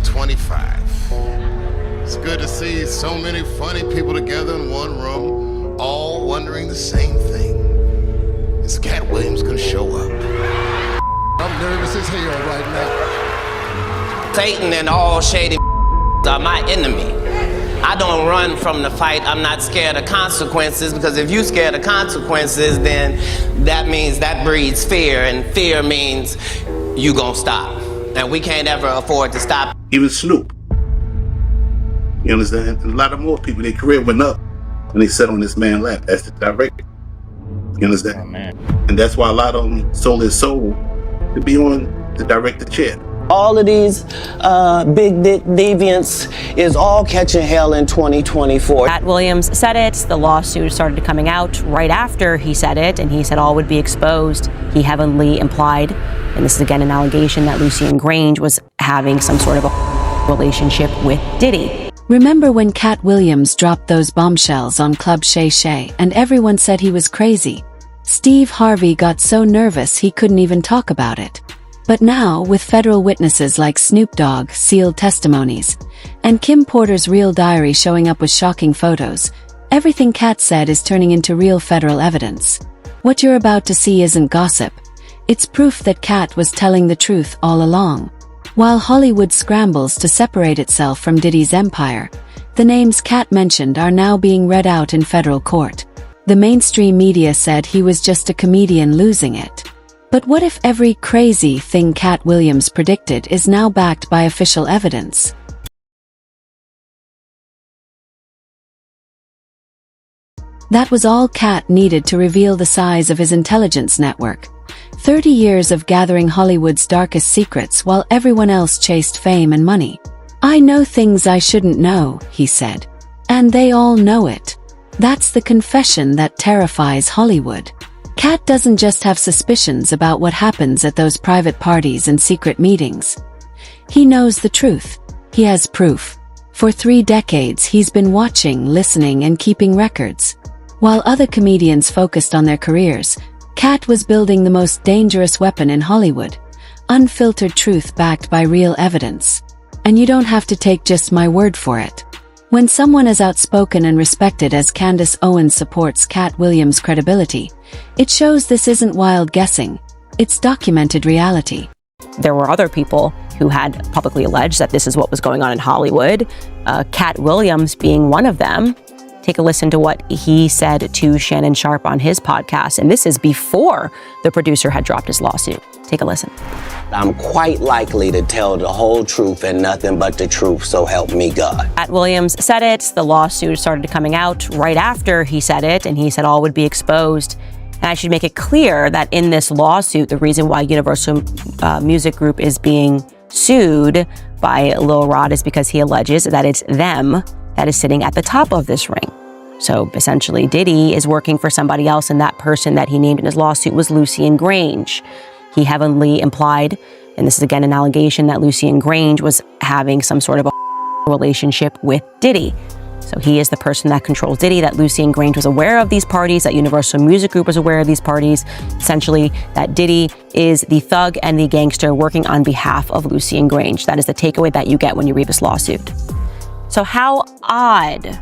2025. It's good to see so many funny people together in one room, all wondering the same thing. Is Katt Williams gonna show up? I'm nervous as hell right now. Satan and all shady are my enemy. I don't run from the fight. I'm not scared of consequences, because if you're scared of consequences, then that means that breeds fear, and fear means you gonna stop. And we can't ever afford to stop. Even Snoop. You understand? And a lot of more people, their career went up when they sat on this man's lap as the director. You understand? Oh, man. And that's why a lot of them sold their soul to be on the director chair. All of these big dick deviants is all catching hell in 2024. Katt Williams said it. The lawsuit started coming out right after he said it, and he said all would be exposed. He heavily implied, and this is again an allegation, that Lucien Grange was having some sort of a relationship with Diddy. Remember when Katt Williams dropped those bombshells on Club Shay Shay and everyone said he was crazy? Steve Harvey got so nervous he couldn't even talk about it. But now, with federal witnesses like Snoop Dogg, sealed testimonies, and Kim Porter's real diary showing up with shocking photos, everything Katt said is turning into real federal evidence. What you're about to see isn't gossip. It's proof that Katt was telling the truth all along. While Hollywood scrambles to separate itself from Diddy's empire, the names Katt mentioned are now being read out in federal court. The mainstream media said he was just a comedian losing it. But what if every crazy thing Katt Williams predicted is now backed by official evidence? That was all Katt needed to reveal the size of his intelligence network. 30 years of gathering Hollywood's darkest secrets while everyone else chased fame and money. "I know things I shouldn't know," he said. "And they all know it." That's the confession that terrifies Hollywood. Katt doesn't just have suspicions about what happens at those private parties and secret meetings. He knows the truth. He has proof. For 3 decades he's been watching, listening, and keeping records. While other comedians focused on their careers, Katt was building the most dangerous weapon in Hollywood: unfiltered truth backed by real evidence. And you don't have to take just my word for it. When someone as outspoken and respected as Candace Owens supports Katt Williams' credibility, it shows this isn't wild guessing. It's documented reality. There were other people who had publicly alleged that this is what was going on in Hollywood, Katt Williams being one of them. Take a listen to what he said to Shannon Sharpe on his podcast, and this is before the producer had dropped his lawsuit. Take a listen. I'm quite likely to tell the whole truth and nothing but the truth, so help me God. Katt Williams said it. The lawsuit started coming out right after he said it, and he said all would be exposed. And I should make it clear that in this lawsuit, the reason why Universal Music Group is being sued by Lil Rod is because he alleges that it's them that is sitting at the top of this ring. So essentially, Diddy is working for somebody else, and that person that he named in his lawsuit was Lucien Grange. He heavily implied, and this is again an allegation, that Lucien Grange was having some sort of a relationship with Diddy. So he is the person that controls Diddy, that Lucien Grange was aware of these parties, that Universal Music Group was aware of these parties, essentially that Diddy is the thug and the gangster working on behalf of Lucien Grange. That is the takeaway that you get when you read this lawsuit. So how odd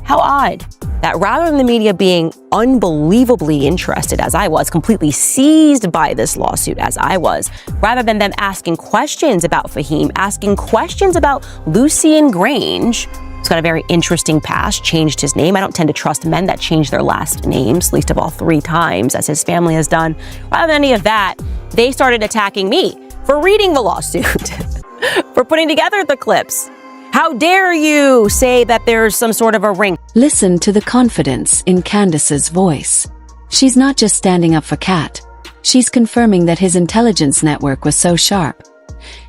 that rather than the media being unbelievably interested, as I was, completely seized by this lawsuit, as I was, rather than them asking questions about Fahim, asking questions about Lucien Grange, who's got a very interesting past, changed his name. I don't tend to trust men that change their last names, least of all 3 times, as his family has done. Rather than any of that, they started attacking me for reading the lawsuit, for putting together the clips. How dare you say that there's some sort of a ring? Listen to the confidence in Candace's voice. She's not just standing up for Katt. She's confirming that his intelligence network was so sharp.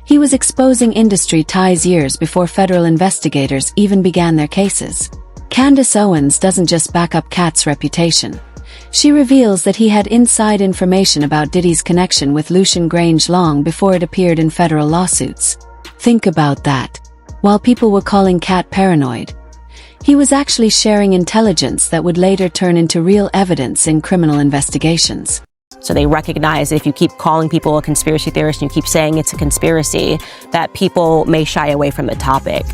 He was exposing industry ties years before federal investigators even began their cases. Candace Owens doesn't just back up Katt's reputation. She reveals that he had inside information about Diddy's connection with Lucien Grange long before it appeared in federal lawsuits. Think about that. While people were calling Katt paranoid, he was actually sharing intelligence that would later turn into real evidence in criminal investigations. So they recognize if you keep calling people a conspiracy theorist and you keep saying it's a conspiracy, that people may shy away from the topic.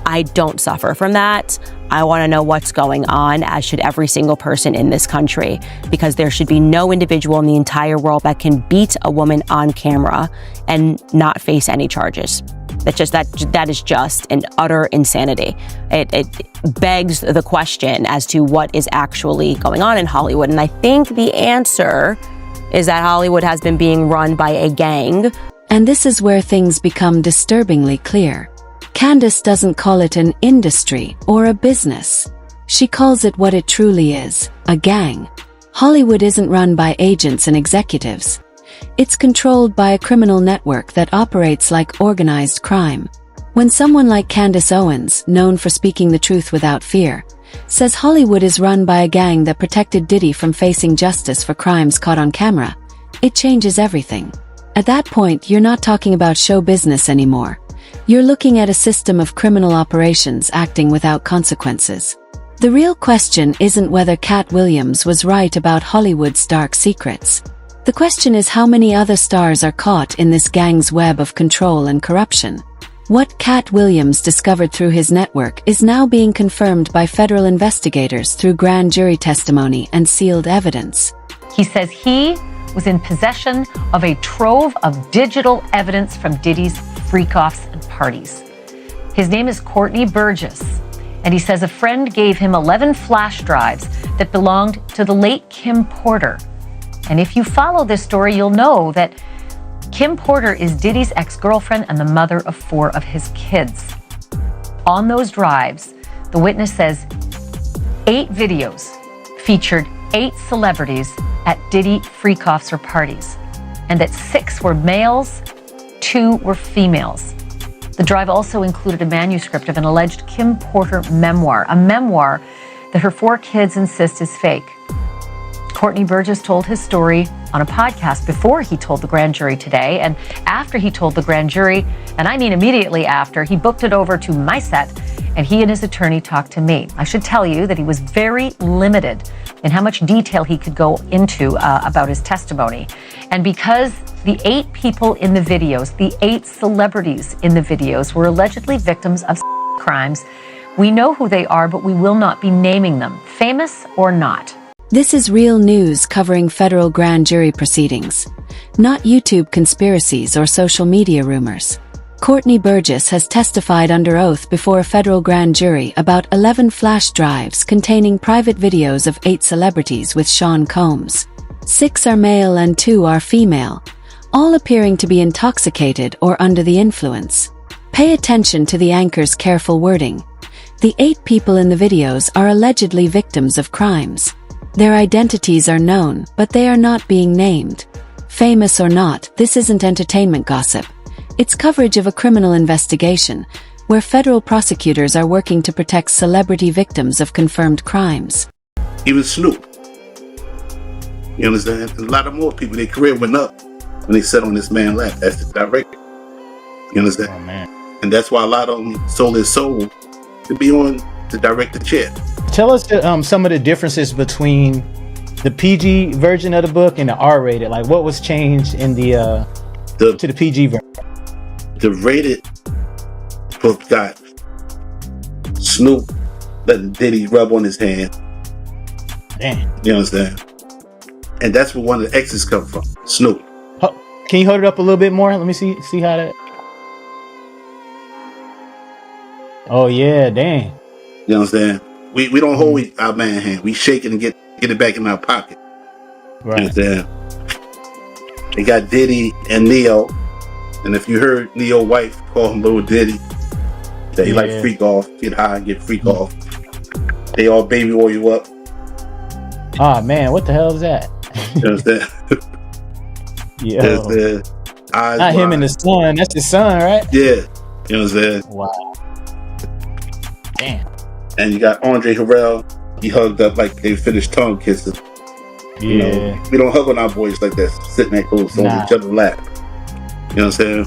I don't suffer from that. I want to know what's going on, as should every single person in this country, because there should be no individual in the entire world that can beat a woman on camera and not face any charges. That is just an utter insanity. It begs the question as to what is actually going on in Hollywood. And I think the answer is that Hollywood has been being run by a gang. And this is where things become disturbingly clear. Candace doesn't call it an industry or a business. She calls it what it truly is, a gang. Hollywood isn't run by agents and executives. It's controlled by a criminal network that operates like organized crime. When someone like Candace Owens, known for speaking the truth without fear, says Hollywood is run by a gang that protected Diddy from facing justice for crimes caught on camera, it changes everything. At that point, you're not talking about show business anymore. You're looking at a system of criminal operations acting without consequences. The real question isn't whether Katt Williams was right about Hollywood's dark secrets. The question is how many other stars are caught in this gang's web of control and corruption. What Katt Williams discovered through his network is now being confirmed by federal investigators through grand jury testimony and sealed evidence. He says he was in possession of a trove of digital evidence from Diddy's freak-offs and parties. His name is Courtney Burgess, and he says a friend gave him 11 flash drives that belonged to the late Kim Porter. And if you follow this story, you'll know that Kim Porter is Diddy's ex-girlfriend and the mother of 4 of his kids. On those drives, the witness says 8 videos featured 8 celebrities at Diddy freak-offs or parties, and that 6 were males, 2 were females. The drive also included a manuscript of an alleged Kim Porter memoir, a memoir that her 4 kids insist is fake. Courtney Burgess told his story on a podcast before he told the grand jury today, and after he told the grand jury, and I mean immediately after, he booked it over to my set, and he and his attorney talked to me. I should tell you that he was very limited in how much detail he could go into about his testimony. And because the 8 people in the videos, the 8 celebrities in the videos were allegedly victims of crimes, we know who they are, but we will not be naming them, famous or not. This is real news covering federal grand jury proceedings, not YouTube conspiracies or social media rumors. Courtney Burgess has testified under oath before a federal grand jury about 11 flash drives containing private videos of 8 celebrities with Sean Combs. 6 are male and 2 are female, all appearing to be intoxicated or under the influence. Pay attention to the anchor's careful wording. The 8 people in the videos are allegedly victims of crimes. Their identities are known, but they are not being named. Famous or not, this isn't entertainment gossip. It's coverage of a criminal investigation, where federal prosecutors are working to protect celebrity victims of confirmed crimes. Even Snoop. You understand? And a lot of more people, their career went up when they sat on this man's lap as the director. You understand? Oh, man. And that's why a lot of them sold their soul to be on the director chair. Tell us some of the differences between the PG version of the book and the R-rated. Like, what was changed in the to the PG version? The rated book got Snoop letting Diddy rub on his hand. Damn. You understand? And that's where one of the X's come from. Snoop. Can you hold it up a little bit more? Let me see how that. Oh yeah, damn. You understand? We don't hold our man hand. We shake it and get it back in our pocket. Right. You understand? They got Diddy and Neo. And if you heard Neo's wife call him Little Diddy, that he like freak off, get high and get freak off. They all baby oil you up. Ah man, what the hell is that? You understand? Yeah. Eyes not wide. him and the son. That's the son, right? Yeah. You know what I'm saying? Wow. Damn. And you got Andre Harrell. He hugged up like they finished tongue kissing. Yeah. You know, we don't hug on our boys like that, sitting that close on each other's lap. You know what I'm saying?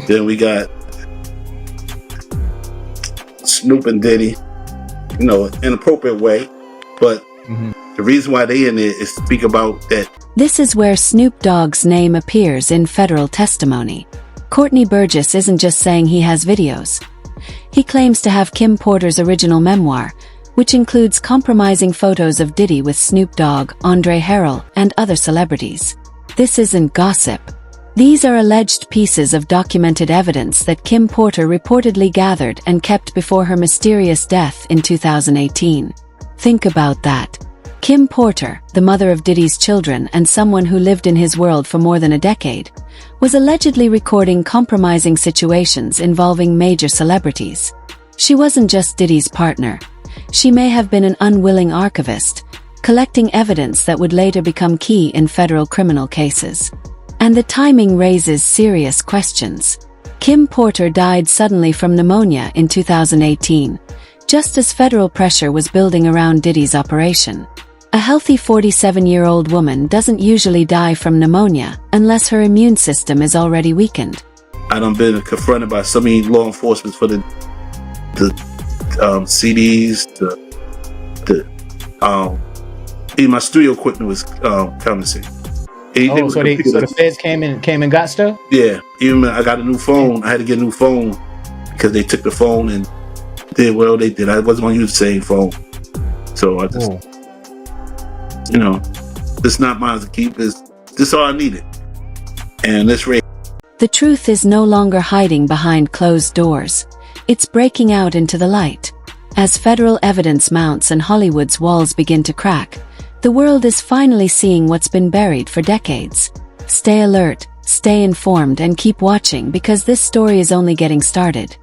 Then we got Snoop and Diddy, you know, in an appropriate way. But the reason why they in there is to speak about that This is where Snoop Dogg's name appears in federal testimony. Courtney Burgess isn't just saying he has videos. He claims to have Kim Porter's original memoir, which includes compromising photos of Diddy with Snoop Dogg, Andre Harrell, and other celebrities. This isn't gossip. These are alleged pieces of documented evidence that Kim Porter reportedly gathered and kept before her mysterious death in 2018. Think about that. Kim Porter, the mother of Diddy's children and someone who lived in his world for more than a decade, was allegedly recording compromising situations involving major celebrities. She wasn't just Diddy's partner. She may have been an unwilling archivist, collecting evidence that would later become key in federal criminal cases. And the timing raises serious questions. Kim Porter died suddenly from pneumonia in 2018, just as federal pressure was building around Diddy's operation. A healthy 47-year-old woman doesn't usually die from pneumonia unless her immune system is already weakened. I done been confronted by so many law enforcement for the CDs, even my studio equipment was counterfeit. So the feds came and got stuff? Yeah, even I got a new phone. I had to get a new phone because they took the phone and did what they did. I wasn't going to use the same phone, so I just, it's not mine to keep. This all I needed, and this rate. The truth is no longer hiding behind closed doors. It's breaking out into the light. As federal evidence mounts and Hollywood's walls begin to crack, the world is finally seeing what's been buried for decades. Stay alert, stay informed, and keep watching because this story is only getting started.